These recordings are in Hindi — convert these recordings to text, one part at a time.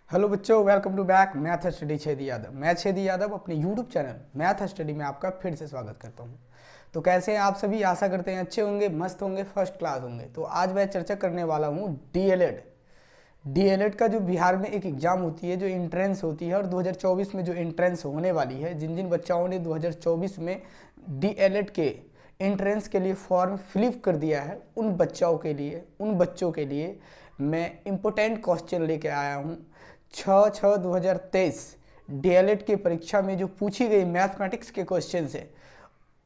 हेलो बच्चों, welcome to back math study Chhedi Yadav. मैं छेदी यादव अपने यूट्यूब चैनल मैथ स्टडी में आपका फिर से स्वागत करता हूं। तो कैसे हैं आप सभी? आशा करते हैं अच्छे होंगे, मस्त होंगे, फर्स्ट क्लास होंगे। तो आज मैं चर्चा करने वाला हूं डीएलएड। डीएलएड का जो बिहार में एक एग्ज़ाम होती है, जो इंट्रेंस होती है, और 2024 में जो इंट्रेंस होने वाली है, जिन जिन बच्चाओं ने 2024 में डीएलएड के इंट्रेंस के लिए फॉर्म फिलअप कर दिया है, उन बच्चों के लिए मैं इम्पोर्टेंट क्वेश्चन लेके आया हूँ। 6/6/2023 डीएलएड की परीक्षा में जो पूछी गई मैथमेटिक्स के क्वेश्चन है,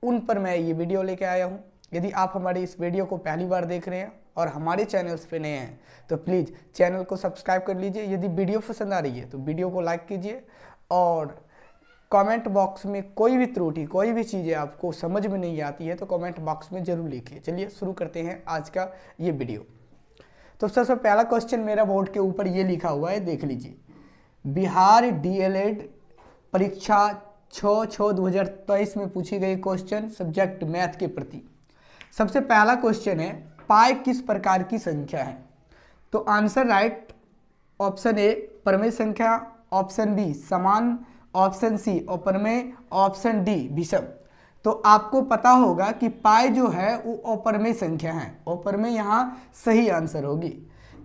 उन पर मैं ये वीडियो लेके आया हूँ। यदि आप हमारे इस वीडियो को पहली बार देख रहे हैं और हमारे चैनल्स पे नए हैं तो प्लीज़ चैनल को सब्सक्राइब कर लीजिए। यदि वीडियो पसंद आ रही है तो वीडियो को लाइक कीजिए, और कमेंट बॉक्स में कोई भी त्रुटि, कोई भी चीज़ें आपको समझ में नहीं आती है तो कमेंट बॉक्स में ज़रूर लिखिए। चलिए शुरू करते हैं आज का ये वीडियो। तो सबसे पहला क्वेश्चन मेरा बोर्ड के ऊपर ये लिखा हुआ है, देख लीजिए। बिहार डीएलएड परीक्षा 6/6/2023 में पूछी गई क्वेश्चन सब्जेक्ट मैथ के प्रति। सबसे पहला क्वेश्चन है, पाई किस प्रकार की संख्या है? तो आंसर राइट, ऑप्शन ए परमेय संख्या, ऑप्शन बी समान, ऑप्शन सी अपरमेय, ऑप्शन डी विषम। तो आपको पता होगा कि पाई जो है वो अपरमेय संख्या है। अपरमेय यहाँ सही आंसर होगी।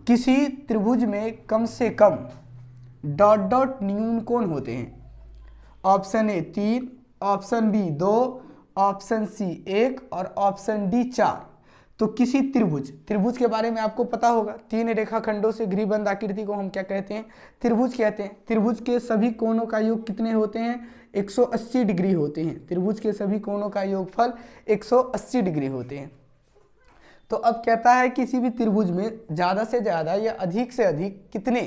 किसी त्रिभुज में कम से कम डॉट डॉट न्यून कोण होते हैं? Option A 3, option B 2, option C 1 और ऑप्शन डी 4। तो किसी त्रिभुज के बारे में आपको पता होगा। 3 रेखाखंडों से घिरीबंद आकृति को हम क्या कहते हैं? त्रिभुज कहते हैं। त्रिभुज के सभी कोणों का योग कितने होते हैं? 180 डिग्री होते हैं। त्रिभुज के सभी कोणों का योगफल 180 डिग्री होते हैं। तो अब कहता है किसी भी त्रिभुज में ज़्यादा से ज़्यादा या अधिक से अधिक कितने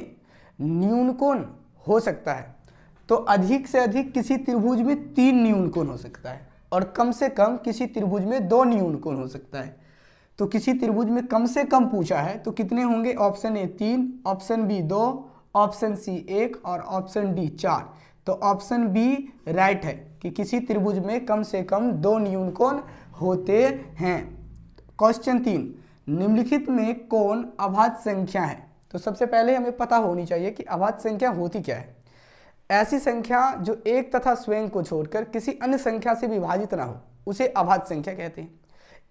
न्यून कोण हो सकता है? तो अधिक से अधिक किसी त्रिभुज में 3 न्यून कोण हो सकता है, और कम से कम किसी त्रिभुज में 2 न्यून कोण हो सकता है। तो किसी त्रिभुज में कम से कम पूछा है तो कितने होंगे? Option A 3, option B 2, option C 1 और ऑप्शन डी 4। तो ऑप्शन बी राइट है कि किसी त्रिभुज में कम से कम 2 न्यून कोण होते हैं। क्वेश्चन 3, निम्नलिखित में कौन अभाज्य संख्या है? तो सबसे पहले हमें पता होनी चाहिए कि अभाज्य संख्या होती क्या है। ऐसी संख्या जो एक तथा स्वयं को छोड़कर किसी अन्य संख्या से विभाजित ना हो, उसे अभाज्य संख्या कहते हैं।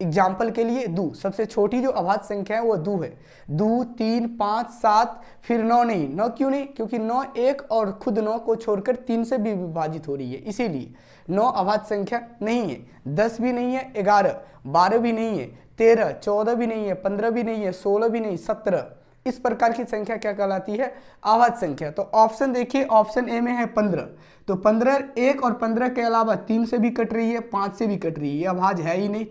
एग्जाम्पल के लिए दो, सबसे छोटी जो अभाज्य संख्या है वो 2 है। 2, 3, 5, 7, फिर 9 नहीं। 9 क्यों नहीं? क्योंकि 9 1 और खुद 9 को छोड़कर 3 से भी विभाजित हो रही है, इसीलिए 9 अभाज्य संख्या नहीं है। 10 भी नहीं है, 11, 12 भी नहीं है, 13, 14 भी नहीं है, 15 भी नहीं है, 16 भी नहीं, 17। इस प्रकार की संख्या क्या कहलाती है? अभाज्य संख्या। तो ऑप्शन देखिए, ऑप्शन ए में है 15। तो 15 1 और 15 के अलावा 3 से भी कट रही है, 5 से भी कट रही है, ये अभाज्य है ही नहीं।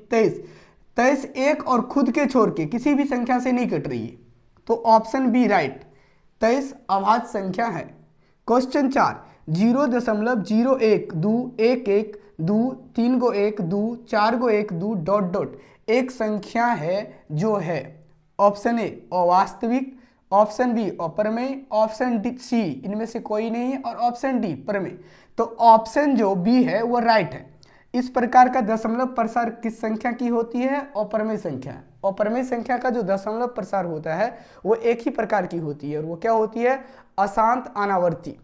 23 1 और खुद के छोड़ के किसी भी संख्या से नहीं कट रही है, तो ऑप्शन बी राइट, 23 अभाज्य संख्या है। क्वेश्चन 4, 0.01 1 1 2 3 को 1 2 4 को 1 2 डॉट डॉट एक संख्या है जो है ऑप्शन ए अवास्तविक, ऑप्शन बी अपरमेय, ऑप्शन डी सी इनमें से कोई नहीं है, और ऑप्शन डी परमेय। तो ऑप्शन जो बी है वो राइट है। इस प्रकार का दशमलव प्रसार किस संख्या की होती है? अपरमेय संख्या। अपरमेय संख्या का जो दशमलव प्रसार होता है वो एक ही प्रकार की होती है, और वो क्या होती है? अशांत अनावर्ती।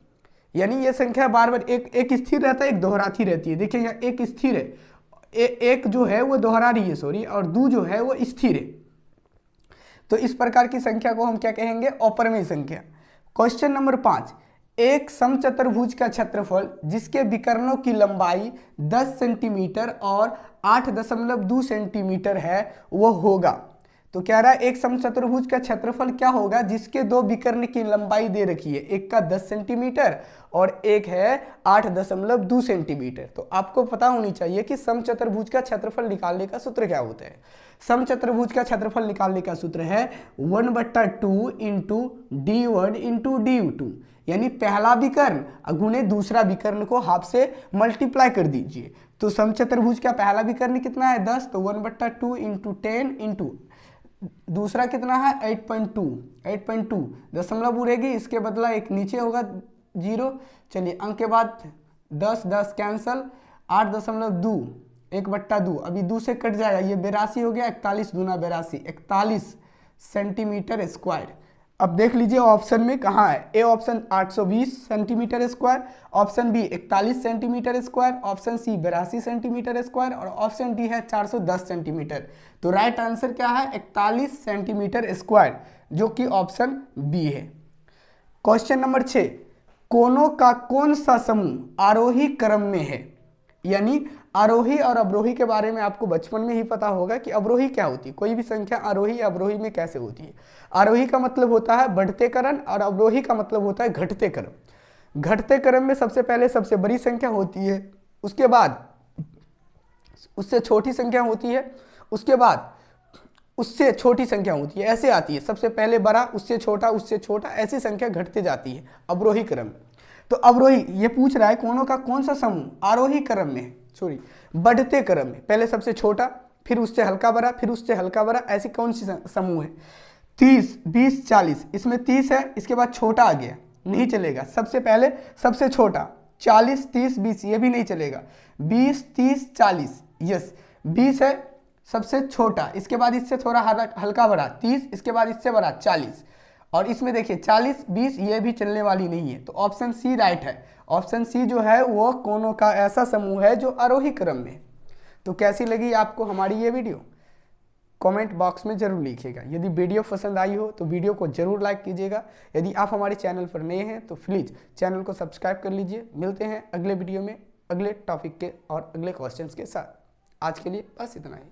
यानी ये संख्या बार बार एक स्थिर रहता है, एक दोहराती रहती है। देखिए यहाँ एक स्थिर है, एक जो है वो दोहरा रही है, सॉरी, और दो जो है वो स्थिर है। तो इस प्रकार की संख्या को हम क्या कहेंगे? अपरमेय संख्या। क्वेश्चन नंबर 5, एक समचतुर्भुज का क्षेत्रफल जिसके विकर्णों की लंबाई 10 सेंटीमीटर और 8.2 सेंटीमीटर है वो होगा। तो कह रहा है एक समचतुर्भुज का क्षेत्रफल क्या होगा जिसके 2 विकर्ण की लंबाई दे रखी है, एक का 10 सेंटीमीटर और एक है 8.2 सेंटीमीटर। तो आपको पता होनी चाहिए कि समचतुर्भुज का क्षेत्रफल निकालने का सूत्र क्या होता है। समचतुर्भुज का क्षेत्रफल निकालने का सूत्र है 1/2 इंटू d1 इंटू d2, यानी पहला विकर्ण गुणे दूसरा विकर्ण को हाफ से मल्टीप्लाई कर दीजिए। तो समचतुर्भुज का पहला विकर्ण कितना है? 10, तो 1/2 इंटू 10 इंटू दूसरा कितना है? 8.2 दशमलव उड़ेगी, इसके बदला एक नीचे होगा 0। चलिए अंक के बाद 10 10 कैंसल, 8.2 1/2, अभी 2 से कट जाएगा, ये 82 हो गया। 41 दूना 82, 41 सेंटीमीटर स्क्वायर। अब देख लीजिए ऑप्शन में कहाँ है। A option 820 centimetre square, option B 41 centimetre square, option C 82 centimetre square और ऑप्शन डी है 410 सेंटीमीटर। तो राइट आंसर क्या है? 41 सेंटीमीटर स्क्वायर, जो कि ऑप्शन बी है। क्वेश्चन नंबर 6, कोनों का कौन सा समूह आरोही क्रम में है? यानी आरोही और अवरोही के बारे में आपको बचपन में ही पता होगा कि अवरोही क्या होती है, कोई भी संख्या आरोही या अवरोही में कैसे होती है। आरोही का मतलब होता है बढ़ते क्रम और अवरोही का मतलब होता है घटते क्रम। घटते क्रम में सबसे पहले सबसे बड़ी संख्या होती है, उसके बाद उससे छोटी संख्या होती है, उसके बाद उससे छोटी संख्या होती है, ऐसे आती है, सबसे पहले बड़ा, उससे छोटा, ऐसी संख्या घटते जाती है अवरोही क्रम में। तो अवरोही ये पूछ रहा है कोनों का कौन सा समूह आरोही क्रम में, सॉरी बढ़ते क्रम में, पहले सबसे छोटा, फिर उससे हल्का बड़ा, फिर उससे हल्का बड़ा, ऐसी कौन सी समूह है? 30, 20, 40, इसमें 30 है, इसके बाद छोटा आ गया, नहीं चलेगा। सबसे पहले सबसे छोटा 40, 30, 20, ये भी नहीं चलेगा। 20, 30, 40, यस 20 है सबसे छोटा, इसके बाद इससे थोड़ा हल्का बड़ा 30, इसके बाद इससे बड़ा 40, और इसमें देखिए 40, 20 ये भी चलने वाली नहीं है। तो ऑप्शन सी राइट है। ऑप्शन सी जो है वो कोनों का ऐसा समूह है जो आरोही क्रम में। तो कैसी लगी आपको हमारी ये वीडियो? कमेंट बॉक्स में जरूर लिखिएगा। यदि वीडियो पसंद आई हो तो वीडियो को जरूर लाइक कीजिएगा। यदि आप हमारे चैनल पर नए हैं तो प्लीज़ चैनल को सब्सक्राइब कर लीजिए। मिलते हैं अगले वीडियो में अगले टॉपिक के और अगले क्वेश्चंस के साथ। आज के लिए बस इतना ही।